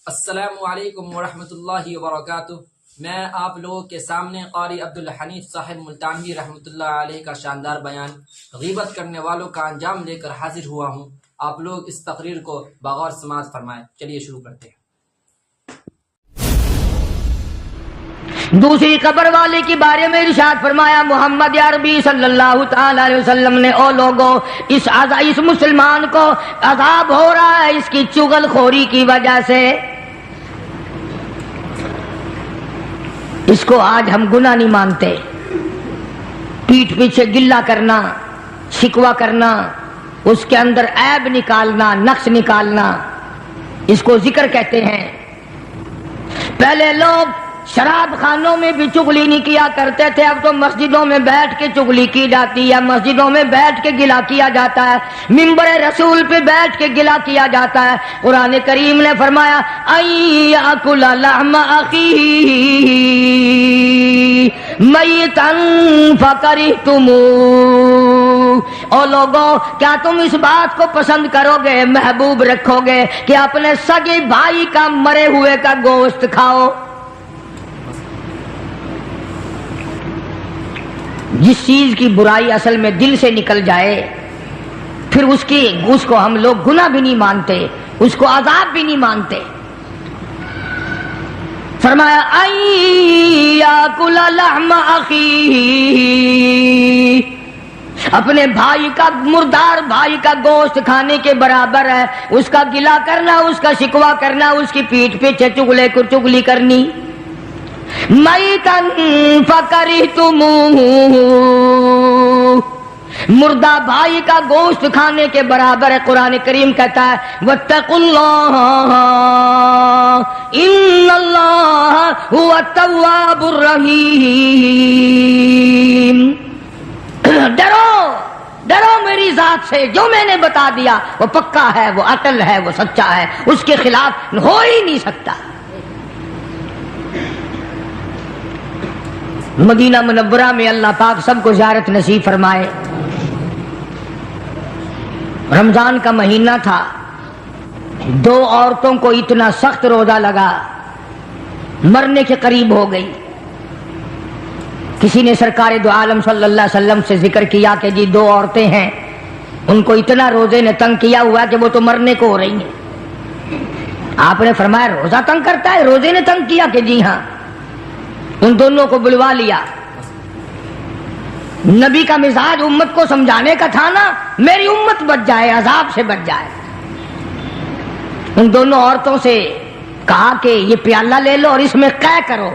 السلام علیکم ورحمۃ اللہ وبرکاتہ۔ میں آپ لوگوں کے سامنے قاری عبدالحنیف صاحب ملتانوی رحمۃ اللہ علیہ کا شاندار بیان غیبت کرنے والوں کا انجام لے کر حاضر ہوا ہوں۔ آپ لوگ اس تقریر کو بغور سماعت فرمائیں۔ چلیے شروع کرتے ہیں۔ دوسری قبر والے کے بارے میں ارشاد فرمایا محمد عربی صلی اللہ تعالی علیہ وسلم نے، او لوگوں، اس مسلمان کو عذاب ہو رہا ہے اس کی چغل خوری کی وجہ سے۔ اس کو آج ہم گناہ نہیں مانتے، پیٹھ پیچھے گلہ کرنا، شکوہ کرنا، اس کے اندر عیب نکالنا، نقص نکالنا، اس کو ذکر کہتے ہیں۔ پہلے لوگ شراب خانوں میں بھی چغلی نہیں کیا کرتے تھے، اب تو مسجدوں میں بیٹھ کے چغلی کی جاتی ہے، مسجدوں میں بیٹھ کے گلہ کیا جاتا ہے، منبر رسول پہ بیٹھ کے گلہ کیا جاتا ہے۔ قرآن کریم نے فرمایا ایاکل لحم اخیہ میتا فکرہتموہ، او لوگوں، کیا تم اس بات کو پسند کرو گے، محبوب رکھو گے کہ اپنے سگے بھائی کا مرے ہوئے کا گوشت کھاؤ؟ جس چیز کی برائی اصل میں دل سے نکل جائے، پھر اس کو ہم لوگ گناہ بھی نہیں مانتے، اس کو عذاب بھی نہیں مانتے۔ فرمایا ایاکل لحم اخیہ، اپنے بھائی کا، مردار بھائی کا گوشت کھانے کے برابر ہے اس کا گلہ کرنا، اس کا شکوہ کرنا، اس کی پیٹھ پیچھے چغلی کرنی۔ میتا فکرہتموہ، مردہ بھائی کا گوشت کھانے کے برابر ہے۔ قرآن کریم کہتا ہے واتقوا اللہ ان اللہ هو التواب الرحیم، ڈرو میری ذات سے، جو میں نے بتا دیا وہ پکا ہے، وہ اٹل ہے، وہ سچا ہے، اس کے خلاف ہو ہی نہیں سکتا۔ مدینہ منورہ میں اللہ پاک سب کو زیارت نصیب فرمائے۔ رمضان کا مہینہ تھا، دو عورتوں کو اتنا سخت روزہ لگا، مرنے کے قریب ہو گئی۔ کسی نے سرکار دو عالم صلی اللہ علیہ وسلم سے ذکر کیا کہ جی دو عورتیں ہیں، ان کو اتنا روزے نے تنگ کیا ہوا کہ وہ تو مرنے کو ہو رہی ہیں۔ آپ نے فرمایا روزہ تنگ کرتا ہے؟ روزے نے تنگ کیا کہ جی ہاں۔ ان دونوں کو بلوا لیا۔ نبی کا مزاج امت کو سمجھانے کا تھا نا، میری امت بچ جائے، عذاب سے بچ جائے۔ ان دونوں عورتوں سے کہا کہ یہ پیالہ لے لو اور اس میں قے کرو،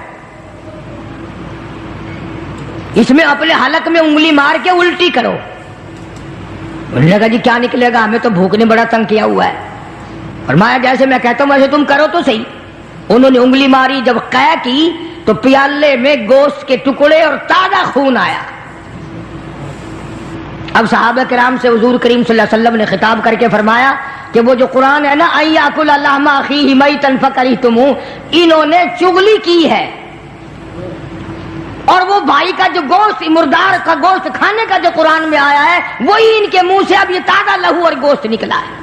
اس میں اپنے حلق میں انگلی مار کے الٹی کرو۔ انہوں نے کہا جی کیا نکلے گا، ہمیں تو بھوک نے بڑا تنگ کیا ہوا ہے۔ فرمایا جیسے میں کہتا ہوں ویسے تم کرو تو صحیح۔ انہوں نے انگلی ماری، جب قے کی تو پیالے میں گوشت کے ٹکڑے اور تازہ خون آیا۔ اب صحابہ کرام سے حضور کریم صلی اللہ علیہ وسلم نے خطاب کر کے فرمایا کہ وہ جو قرآن ہے نا ایاکل لحم اخیہ میتا فکرہتموہ، انہوں نے چغلی کی ہے، اور وہ بھائی کا جو گوشت، مردار کا گوشت کھانے کا جو قرآن میں آیا ہے وہی ان کے منہ سے اب یہ تازہ لہو اور گوشت نکلا ہے۔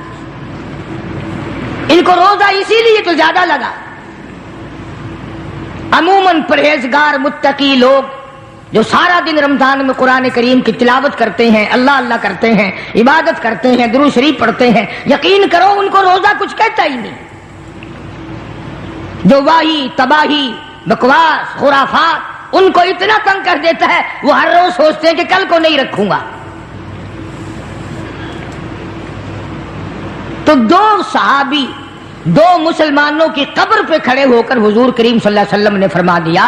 ان کو روزہ اسی لیے تو زیادہ لگا۔ عموماً پرہیزگار متقی لوگ جو سارا دن رمضان میں قرآن کریم کی تلاوت کرتے ہیں، اللہ اللہ کرتے ہیں، عبادت کرتے ہیں، درود شریف پڑھتے ہیں، یقین کرو ان کو روزہ کچھ کہتا ہی نہیں۔ جو واہی، تباہی، بکواس، خرافات ان کو اتنا تنگ کر دیتا ہے وہ ہر روز سوچتے ہیں کہ کل کو نہیں رکھوں گا۔ تو دو صحابی، دو مسلمانوں کی قبر پہ کھڑے ہو کر حضور کریم صلی اللہ علیہ وسلم نے فرما دیا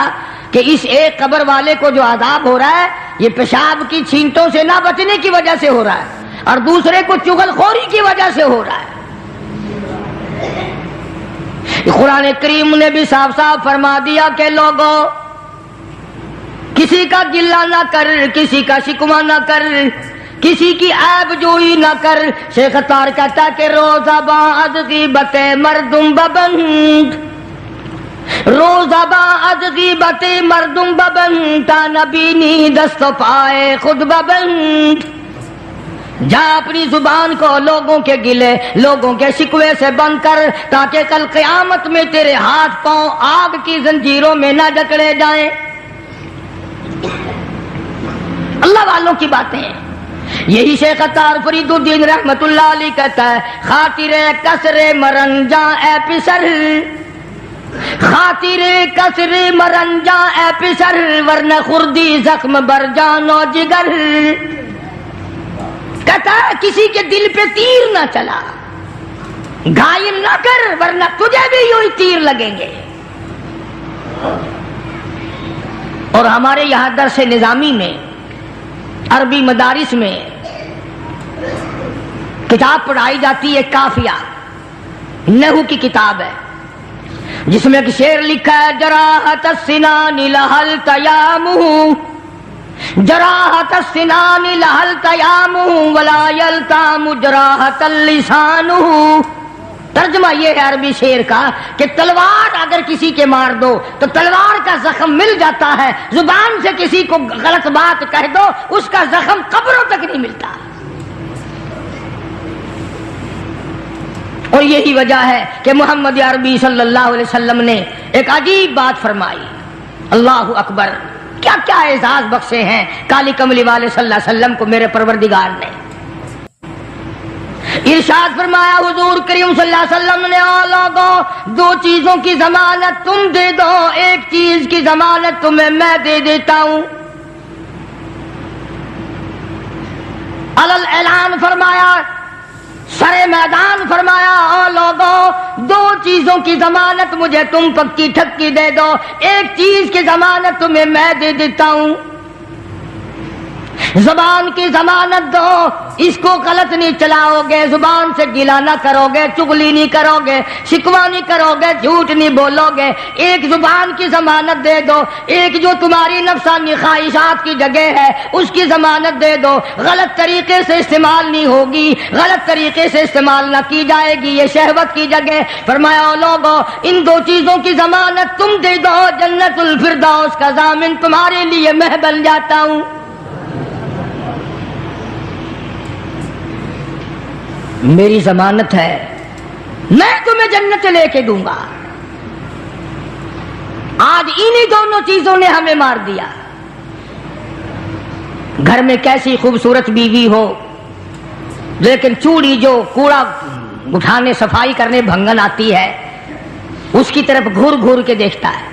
کہ اس ایک قبر والے کو جو عذاب ہو رہا ہے یہ پیشاب کی چھینٹوں سے نہ بچنے کی وجہ سے ہو رہا ہے، اور دوسرے کو چغل خوری کی وجہ سے ہو رہا ہے۔ قرآن کریم نے بھی صاف صاف فرما دیا کہ لوگوں، کسی کا گلہ نہ کر، کسی کا شکوہ نہ کر، کسی کی عیب جوئی نہ کر۔ شیخ اتار کہتا کہ روزہ بعد غیبت مردم ببند، روزہ بعد غیبت مردم ببند، تا نبینی دست و پائے خود ببند۔ جا اپنی زبان کو لوگوں کے گلے لوگوں کے شکوے سے بند کر، تاکہ کل قیامت میں تیرے ہاتھ پاؤں آگ کی زنجیروں میں نہ جکڑے جائیں۔ اللہ والوں کی باتیں ہیں۔ یہی شیخ عطار فرید الدین رحمت اللہ علیہ کہتا ہے، خاطر کسر مرنجاں اے پسر، خاطر کسر مرنجاں اے پسر، ورنہ خردی زخم بر جان و جگر۔ کہتا ہے کسی کے دل پہ تیر نہ چلا، گھائل نہ کر، ورنہ تجھے بھی یوں ہی تیر لگیں گے۔ اور ہمارے یہاں درس نظامی میں، عربی مدارس میں کتاب پڑھائی جاتی ہے، کافیہ نحو کی کتاب ہے، جس میں ایک شعر لکھا ہے، جراحت السنان لہل تیامہ، جراحت السنان لہل تیامہ ولا یلتام جراحت اللسانہ۔ ترجمہ یہ ہے عربی شعر کا کہ تلوار اگر کسی کے مار دو تو تلوار کا زخم مل جاتا ہے، زبان سے کسی کو غلط بات کہہ دو اس کا زخم قبروں تک نہیں ملتا۔ اور یہی وجہ ہے کہ محمد عربی صلی اللہ علیہ وسلم نے ایک عجیب بات فرمائی، اللہ اکبر، کیا کیا اعزاز بخشے ہیں کالی کملی والے صلی اللہ علیہ وسلم کو میرے پروردگار نے۔ ارشاد فرمایا حضور کریم صلی اللہ علیہ وسلم نے، لوگوں دو چیزوں کی ضمانت تم دے دو، ایک چیز کی ضمانت تمہیں میں دے دیتا ہوں۔ علل اعلان فرمایا، سر میدان فرمایا، لوگوں دو چیزوں کی ضمانت مجھے تم پکی ٹھکی دے دو، ایک چیز کی ضمانت تمہیں میں دے دیتا ہوں۔ زبان کی ضمانت دو، اس کو غلط نہیں چلاؤ گے، زبان سے گلا نہ کرو گے، چغلی نہیں کرو گے، شکوہ نہیں کرو گے، جھوٹ نہیں بولو گے، ایک زبان کی ضمانت دے دو۔ ایک جو تمہاری نفسانی خواہشات کی جگہ ہے اس کی ضمانت دے دو، غلط طریقے سے استعمال نہیں ہوگی، غلط طریقے سے استعمال نہ کی جائے گی، یہ شہوت کی جگہ۔ فرمایا لوگوں ان دو چیزوں کی ضمانت تم دے دو، جنت الفردوس کا ضامن تمہارے لیے میں بن جاتا ہوں۔ میری ضمانت ہے میں تمہیں جنت لے کے دوں گا۔ آج انہی دونوں چیزوں نے ہمیں مار دیا۔ گھر میں کیسی خوبصورت بیوی ہو لیکن چوڑی جو کوڑا اٹھانے صفائی کرنے بھنگن آتی ہے اس کی طرف گھور گھور کے دیکھتا ہے۔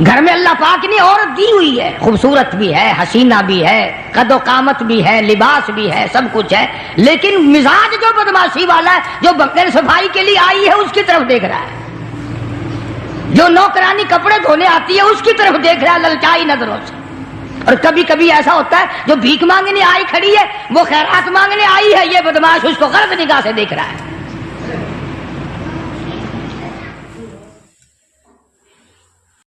گھر میں اللہ پاک نے عورت دی ہوئی ہے، خوبصورت بھی ہے، حسینہ بھی ہے، قد و قامت بھی ہے، لباس بھی ہے، سب کچھ ہے، لیکن مزاج جو بدماشی والا ہے، جو بغیر صفائی کے لیے آئی ہے اس کی طرف دیکھ رہا ہے، جو نوکرانی کپڑے دھونے آتی ہے اس کی طرف دیکھ رہا ہے للچائی نظروں سے۔ اور کبھی کبھی ایسا ہوتا ہے جو بھیک مانگنے آئی کھڑی ہے، وہ خیرات مانگنے آئی ہے، یہ بدماش اس کو غلط نگاہ سے دیکھ رہا ہے۔